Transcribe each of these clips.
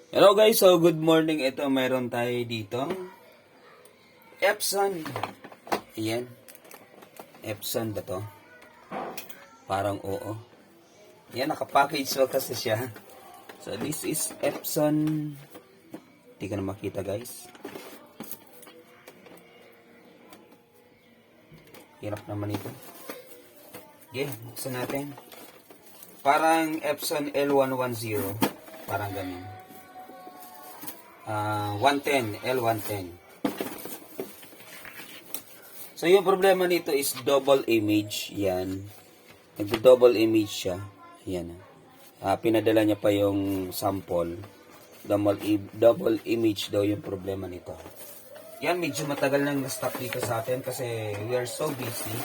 Hello guys, so good morning. Ito mayroon tayo dito. Epson. Ayan. Epson ba to? Parang oo. Ayan, nakapackage so kasi siya. So this is Epson. Hindi ka na makita guys. Hirap naman ito. Okay, buksan natin. Parang Epson L110. Parang ganun. 110, L110. So, yung problema nito is double image. Yan. Nagdo-double image siya. Yan. Pinadala niya pa yung sample. Double image daw yung problema nito. Yan, medyo matagal nang na-stop dito sa atin kasi we are so busy.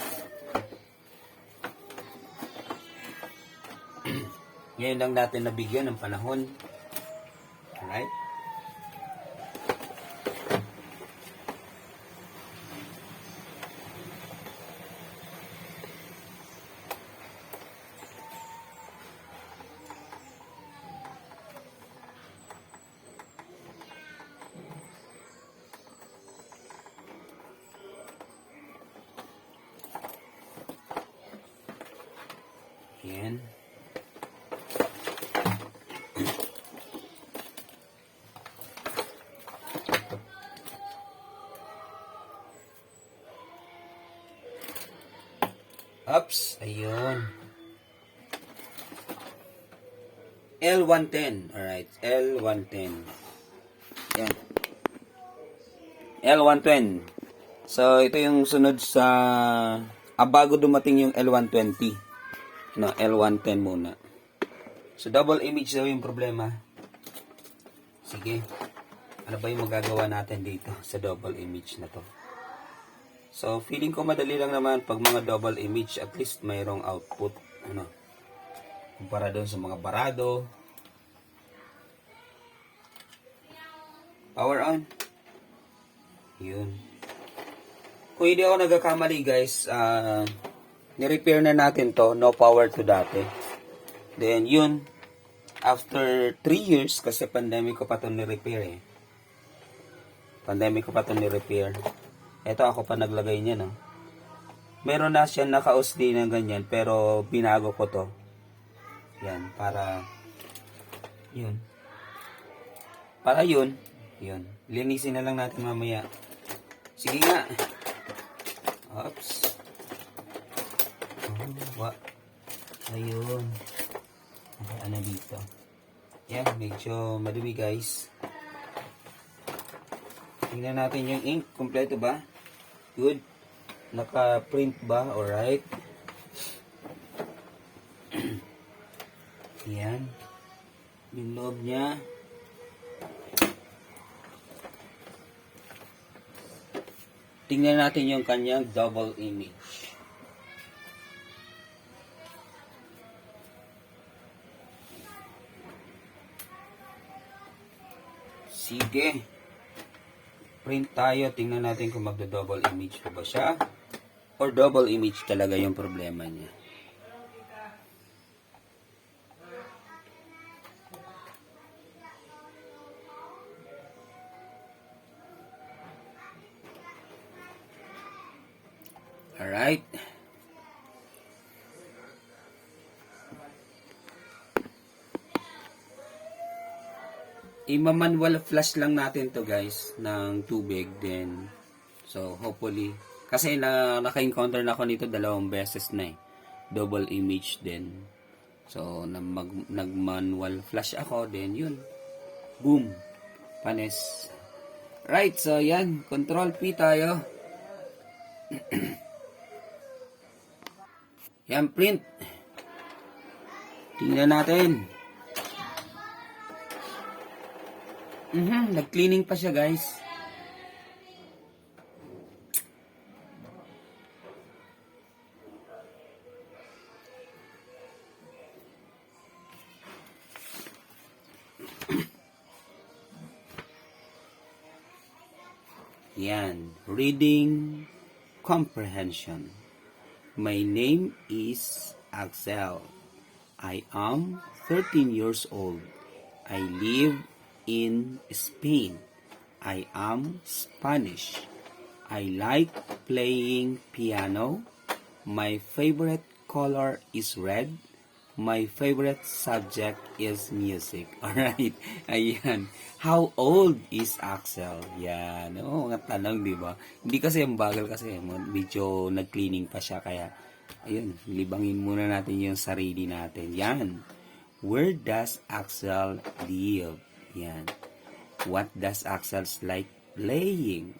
Ngayon lang natin nabigyan ng panahon. Alright? Yan. Ups, ayun. L110. Alright, L110. Yan. L110. So, ito yung sunod sa... bago dumating yung L120. No, L110 muna. So, double image daw yung problema. Sige. Ano ba yung magagawa natin dito sa double image na to? So, feeling ko madali lang naman pag mga double image, at least mayroong output. Ano? Kumpara doon sa mga barado. Power on. Yun. Kung hindi ako nagkakamali guys, ni-repair na natin to. No power to dati. Then, yun. After 3 years, kasi pandemic ko pa to ni-repair eh. Pandemic ko pa to ni-repair. Ito ako pa naglagay niya, no. Meron na siya naka-usdi ng ganyan, pero binago ko to. Yan, para yun. Para yun. Yun. Linisin na lang natin mamaya. Sige nga. Oops. Ayun. Ano dito? Yan, medyo madumi guys. Tingnan natin yung ink. Kompleto ba? Good. Naka-print ba? Alright. Yan. Yung loob niya. Tingnan natin yung kanyang double image. Sige. Print tayo. Tingnan natin kung magdo-double image pa ba siya. Or double image talaga yung problema niya. Alright. Ima-manual flash lang natin to guys ng tubig then so hopefully kasi naka-encounter na ako nito 2 beses na eh. Double image din. So nag-manual flash ako then yun. Boom. Panes. Right, so yan, control P tayo. Yan, print. Tingnan natin. Nag-cleaning pa siya, guys. Yan, reading comprehension. My name is Axel. I am 13 years old. I live in Spain. I am Spanish. I like playing piano. My favorite color is red. My favorite subject is music. Alright. Ayan. How old is Axel? Yan. Oo, mga tanong, di ba? Hindi kasi yung bagal kasi. Medyo nag-cleaning pa siya. Kaya, ayun, libangin muna natin yung sarili natin. Yan. Where does Axel live? Yan. What does Axel like playing?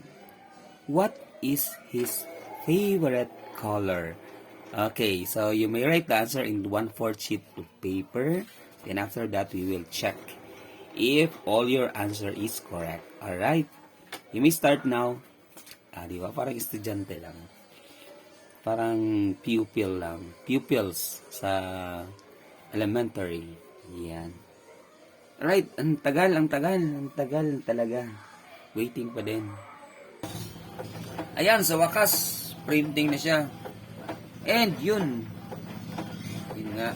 What is his favorite color? Okay, so you may write the answer in 1/4 sheet of paper. Then after that, we will check if all your answer is correct. Alright? You may start now. Di ba? Parang estudyante lang. Parang pupil lang. Pupils sa elementary. Yan. Alright, ang tagal talaga. Waiting pa din. Ayan, sa wakas, printing na siya. And yun. Yun nga.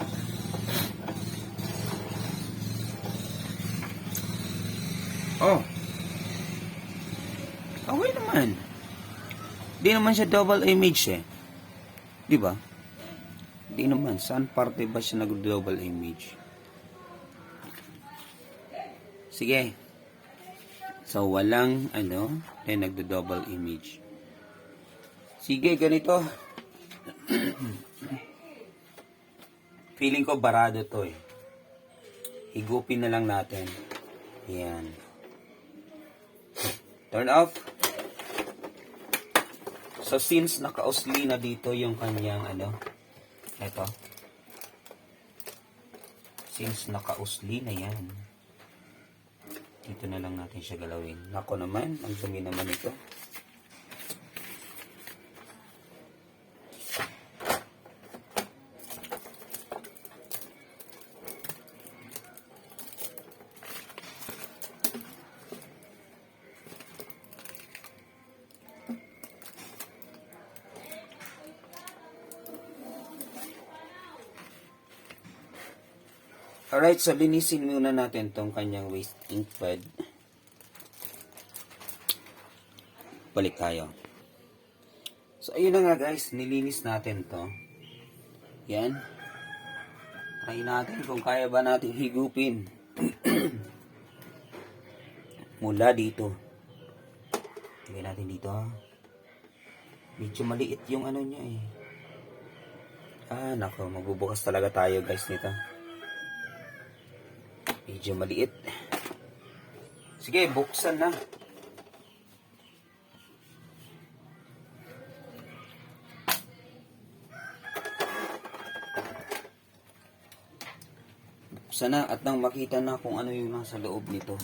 Oh. Okay naman. Di naman siya double image eh. Di ba? Di naman. Saan parte ba siya nag-double image? Sige. So, walang, nagdo-double image. Sige, ganito. Feeling ko barado to eh. Higupin na lang natin. Yan. Turn off. So, since naka-usli na dito yung kanyang, eto. Since naka-usli na yan. Dito na lang natin siya galawin. Nako naman, ang dumi naman ito. Alright, so linisin muna natin tong kanyang waste ink pad. Balik tayo. So, ayun na nga guys, nilinis natin to. Yan. Try natin kung kaya ba natin higupin. Mula dito. Lagay natin dito. Medyo maliit yung niya eh. Nako, magbubukas talaga tayo guys nito. Medyo maliit. Sige, buksan na. Buksan na at nang makita na kung ano yung nasa loob nito.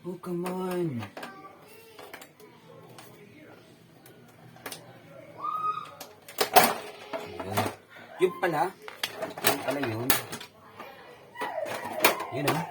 Oh, come on. Ayan. Yung pala yun. Yun ah.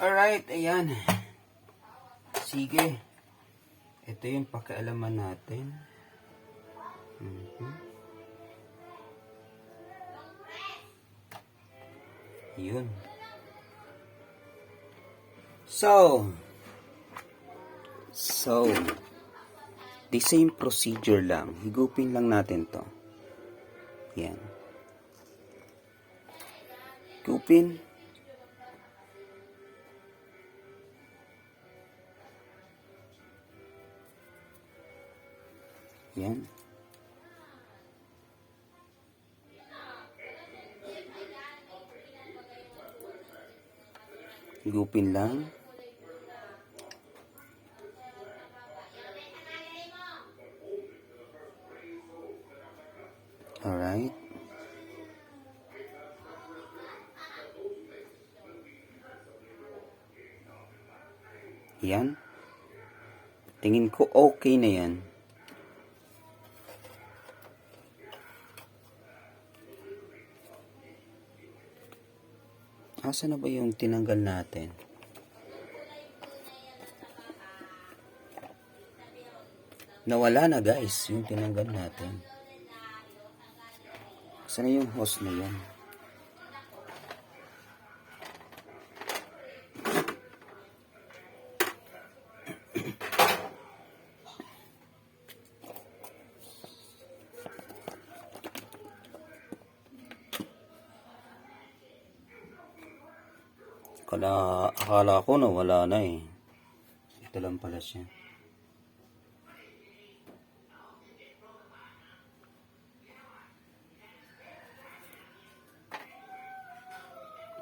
Alright, ayan. Sige. Ito yung pakialaman natin. Yun. So, the same procedure lang. Higupin lang natin to. Yan. Higupin. Yan. Higupin lang. Alright. Yan. Tingin ko okay na yan. Asa na ba yung tinanggal natin? Nawala na guys, yung tinanggal natin. Asa na yung hose na yan? Akala ko na wala na eh. Ito lang pala siya.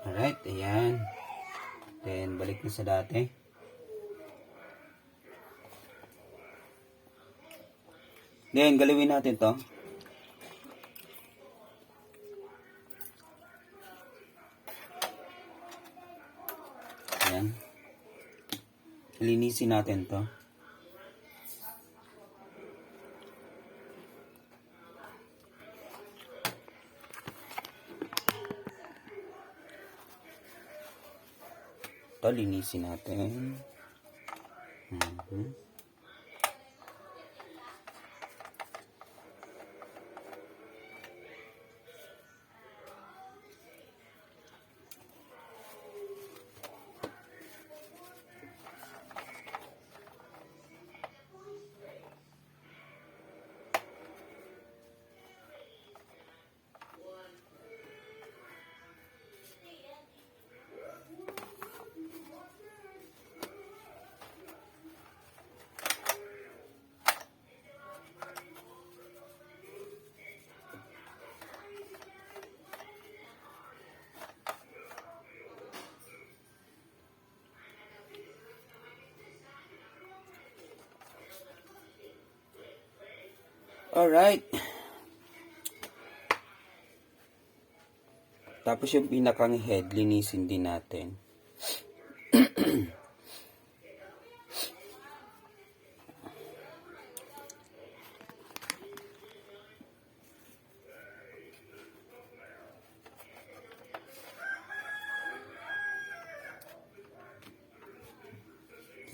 Alright, ayan. Then, balik na sa dati. Then, galawin natin to. Ayan. Linisin natin to. Ito, linisin natin. Alright. Tapos yung pinakang head, linisin din natin.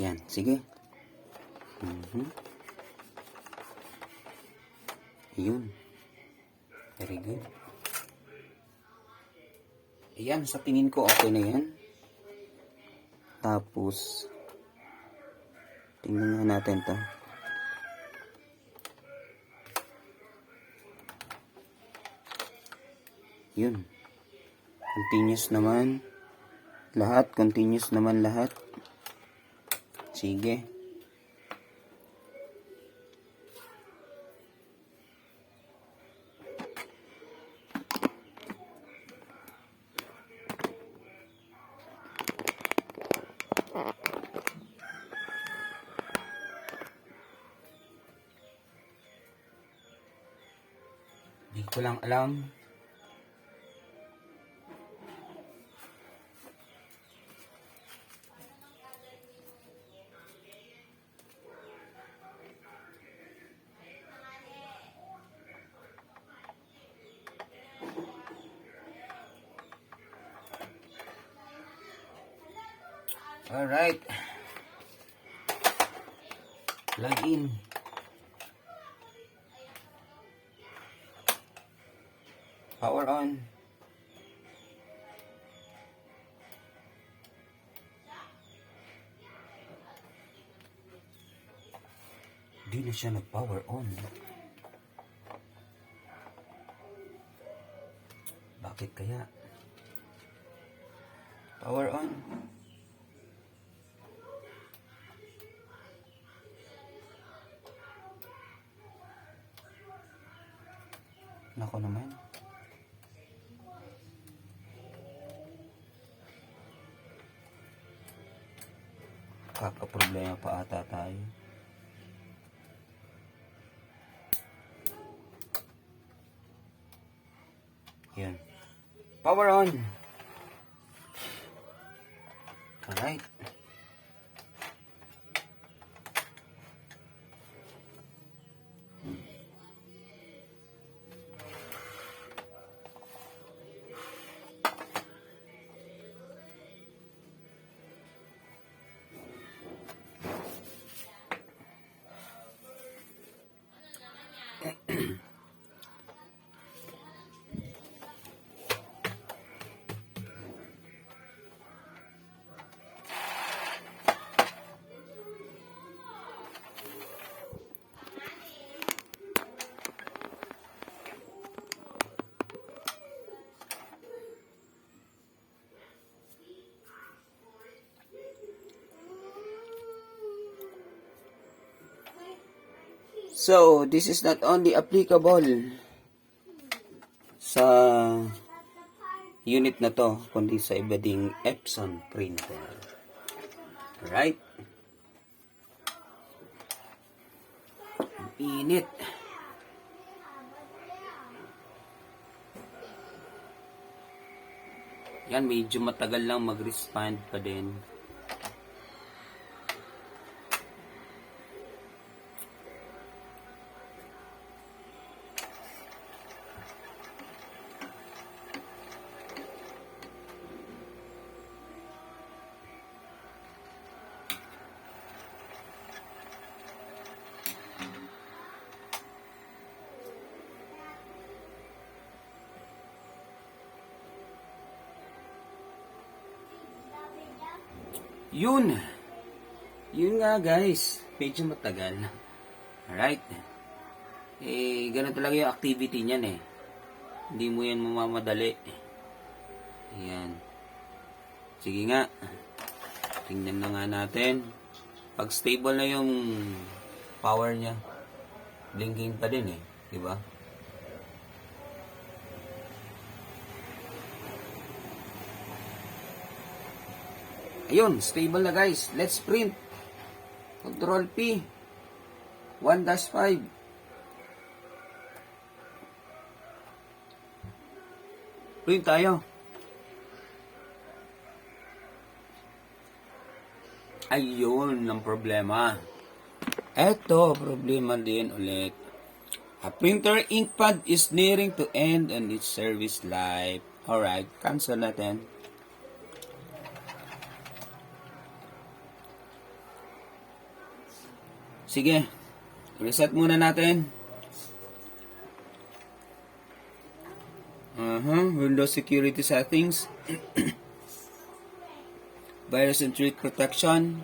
Yan, sige. Yun. Very good. Ayan, sa tingin ko okay na yan. Tapos, tingnan nga natin to. Yun. Continuous naman. Continuous naman lahat. Sige. Hindi ko lang alam. Alright. Plug in. Power on. Di na siya nag-power on. Bakit kaya? Power on. Nako naman. Kakaproblema pa ata tayo. Yan. Power on. Alright. So, this is not only applicable sa unit na to, kundi sa iba ding Epson printer. Right? Init. Yan, medyo matagal lang mag-respond pa din. Yun. Yun nga guys. Medyo matagal. Alright. Eh, ganun talaga yung activity niyan eh. Hindi mo yan mamamadali. Ayan. Sige nga. Tingnan na nga natin. Pag stable na yung power niya, blinking pa din eh. Diba? Ayun, stable na guys. Let's print. Control P. 1-5. Print tayo. Ayun ang problema. Eto, problema din ulit. A printer ink pad is nearing to end on its service life. Alright, cancel natin. Sige, reset muna natin. Windows Security Settings. Virus and Threat Protection.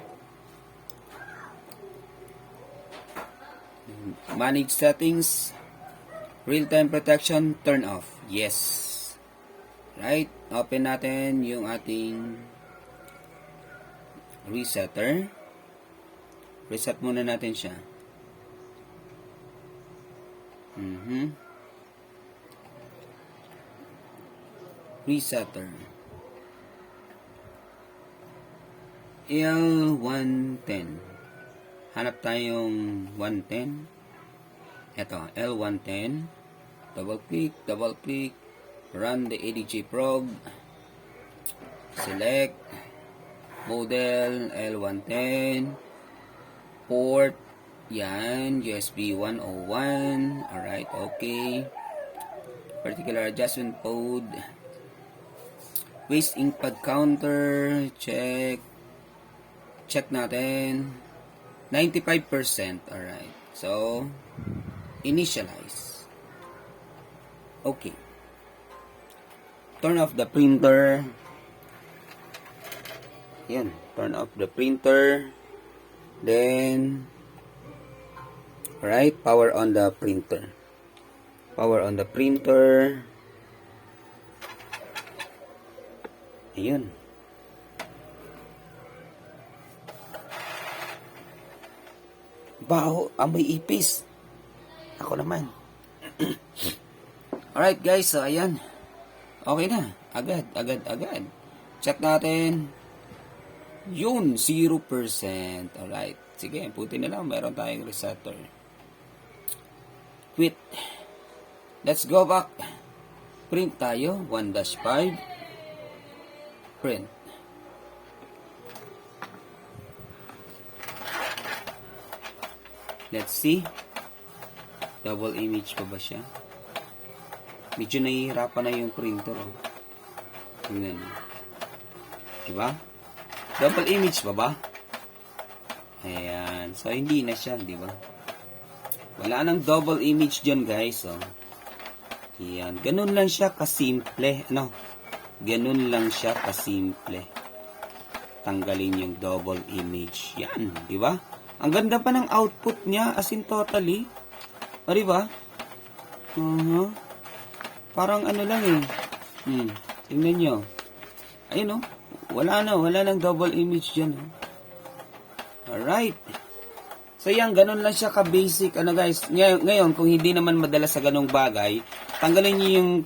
Manage Settings. Real-Time Protection, turn off. Yes. Right, open natin yung ating resetter. Reset muna natin siya. Resetter. L110. Hanap tayong 110. Ito, L110. Double click. Run the ADG probe. Select. Model L110. Port, yan, USB 101, alright, okay. Particular adjustment code. Waste ink pad counter, check. check natin. 95%. Alright. So, initialize. Okay. Turn off the printer. Yan. Turn off the printer. Then, alright, power on the printer. Power on the printer. Ayun. Baho, amoy ipis. Ako naman. Alright guys, so ayan. Okay na. Agad. Check natin. Yun, 0%. Alright. Sige, puti na lang. Meron tayong resetter. Quit. Let's go back. Print tayo. 1-5. Print. Let's see. Double image pa ba siya? Medyo nahihirapan na yung printer. Oh. Tingnan. Diba? Double image pa ba? Ayan. So, hindi na siya. Diba? Wala nang double image dyan, guys. Oh. Ayan. Ganun lang siya kasimple. Ano? Ganun lang siya kasimple. Tanggalin yung double image. Yan. Diba? Ang ganda pa ng output niya. As in totally. O, diba? Parang ano lang eh. Tingnan nyo. Ayun oh. Wala nang double image dyan. Oh. Alright. So yan, ganun lang siya ka-basic. Ano guys, ngayon kung hindi naman madala sa ganung bagay, tanggalin nyo yung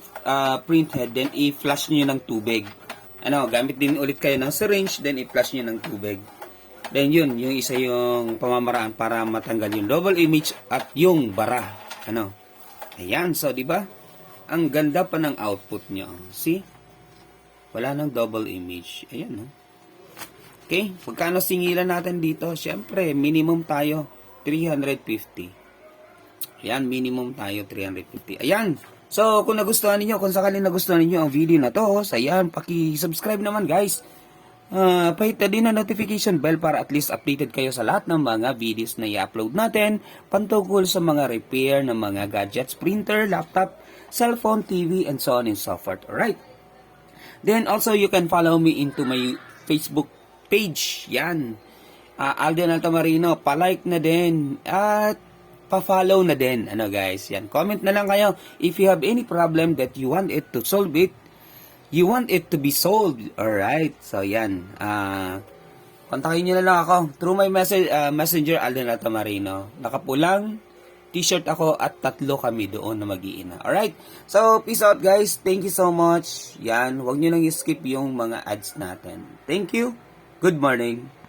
print head, then i-flush nyo ng tubig. Ano, gamit din ulit kayo ng syringe, then i-flush nyo ng tubig. Then yun, yung isa yung pamamaraan para matanggal yung double image at yung bara. Ano? Ayan, so di ba? Ang ganda pa ng output nyo. See? Wala nang double image. Ayan, no? Okay, pagkano singilan natin dito? Siyempre, minimum tayo 350. Ayan, minimum tayo 350. Ayan. So, kung nagustuhan niyo, kung sakaling nagustuhan niyo ang video na to, so ayan, paki-subscribe naman, guys. Pahita din ang notification bell para at least updated kayo sa lahat ng mga videos na i-upload natin pantungkol sa mga repair ng mga gadgets, printer, laptop, cellphone, TV, and so on and so forth. Alright. Then also you can follow me into my Facebook page. Yan. Alden Altamarino. Pa-like na din. At pa-follow na din. Ano guys. Yan. Comment na lang kayo if you have any problem that you want it to solve it. You want it to be solved. Alright. So yan. Kontakin nyo na lang ako. Through my messenger Alden Altamarino. Nakapulang t-shirt ako at 3 kami doon na mag-iina. Alright? So, peace out guys. Thank you so much. Yan. Huwag nyo nang i-skip yung mga ads natin. Thank you. Good morning.